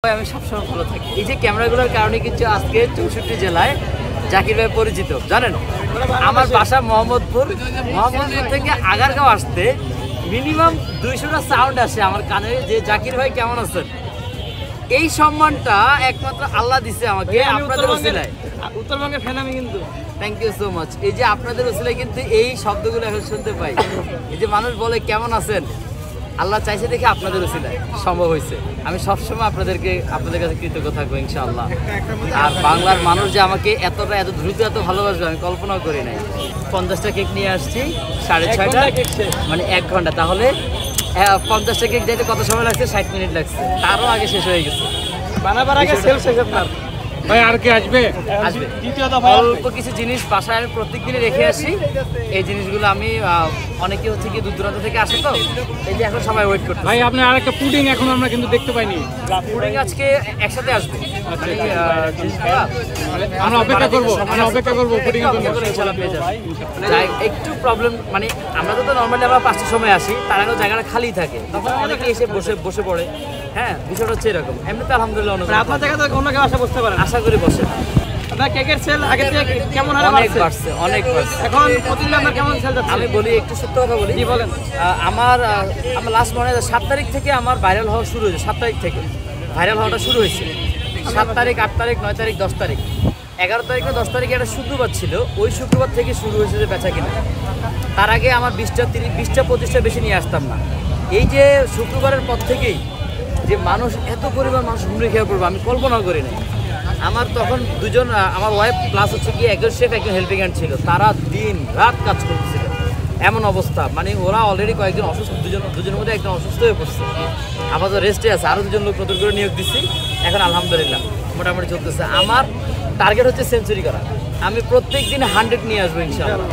আমি সবসময় ভালো থাকি। এই যে ক্যামেরাগুলোর কারণে কিন্তু আজকে 64 জেলায় জাকির ভাই পরিচিত। জানেন আমার বাসা মোহাম্মদপুর থেকে আগারগাঁও আসতে মিনিমাম 200টা সাউন্ড আসে আমার কানে যে জাকির ভাই কেমন আছেন। এই সম্মানটা একমাত্র আল্লাহ দিছে আমাকে আপনাদের ওসিলায়। উত্তরবঙ্গের ফ্যান আমি কিন্তু। Thank you so much. এই যে আপনাদের ওসিলায় কিন্তু এই শব্দগুলো এখন শুনতে পাই। এই যে মানুষ বলে কেমন আছেন, আল্লাহ চাইছে দেখে আপনাদের ওসিলায় সম্ভব হয়েছে। আমি সবসময় আপনাদের কাছে কৃতজ্ঞ থাকবো ইনশাআল্লাহ। আর বাংলার মানুষ যে আমাকে এত দ্রুত এত ভালোবাসবে আমি কল্পনাও করি নাই। 50টা কেক নিয়ে আসছি, 6:30 মানে 1 ঘন্টা। তাহলে 50টা কেক যাইতে কত সময় লাগছে? 60 মিনিট লাগছে। তারও আগে শেষ হয়ে গেছে। বানাবার আগে সেল শেষ আপনার ভাই আর কি আসবে? অল্প কিছু জিনিস বাসায় আমি প্রত্যেকদিনই রেখে আসি। এই জিনিসগুলো আমি অনেকে হচ্ছে কি দূর দূরান্ত থেকে আসে, তো এই যে এখন সবাই ওয়েট করতে। ভাই আপনার আরেকটা পুডিং এখন আমরা কিন্তু দেখতে পাইনি। পুডিং আজকে একসাথে আসবে। আমরা অপেক্ষা করবো পুডিং এর জন্য। ইনশাআল্লাহ পেয়ে যাবেন। একটু প্রবলেম মানে আমরা তো নর্মালি আমরা 5টার সময় আসি, তার আগেও জায়গাটা খালি থাকে, তখন অনেকে এসে বসে পড়ে। হ্যাঁ, বিষয়টা হচ্ছে এরকম। এমনিতে আলহামদুলিল্লাহ আপনার জায়গা থেকে অন্য কেউ আসা বসতে পারেন। আশা করি বসে। আপনার কেকের সেল আগে থেকে কেমন অনেক বাড়ছে। এখন প্রতিদিন আপনার কেমন সেল যাচ্ছে? আমি বলি একটু সত্য কথা বলি। কি বলেন? আমার লাস্ট মনে হয় 7 তারিখ থেকে আমার ভাইরাল হওয়া শুরু হয়েছে। 7 তারিখ থেকে ভাইরাল হওয়াটা শুরু হয়েছে। 7 তারিখ, 8 তারিখ, 9 তারিখ, 10 তারিখ, 11 তারিখ না 10 তারিখে একটা শুক্রবার ছিল। ওই শুক্রবার থেকে শুরু হয়েছে যে বেচা কিনা। তার আগে আমার 20টা 25টা বেশি নিয়ে আসতাম না। এই যে শুক্রবারের পর থেকেই যে মানুষ এত পরিমাণ মানুষ হুমড়ি খেয়ে পড়বে আমি কল্পনাও করি নাই। আমার তখন দুজন আমার ওয়াইফ প্লাস হচ্ছে কি একজন শেফ একজন হেল্পিং হ্যান্ড ছিল। তারা দিন রাত কাজ করতেছিল, এমন অবস্থা। মানে ওরা অলরেডি কয়েকজন অসুস্থ, দুজনের মধ্যে একজন অসুস্থ হয়ে পড়ছে, আপাতত রেস্টে আছে। আরও 2জন লোক নতুন করে নিয়োগ দিচ্ছি। এখন আলহামদুলিল্লাহ মোটামুটি চলতেছে। আমার টার্গেট হচ্ছে সেঞ্চুরি করা। আমি প্রত্যেক দিন 100 নিয়ে আসবো ইনশাআল্লাহ।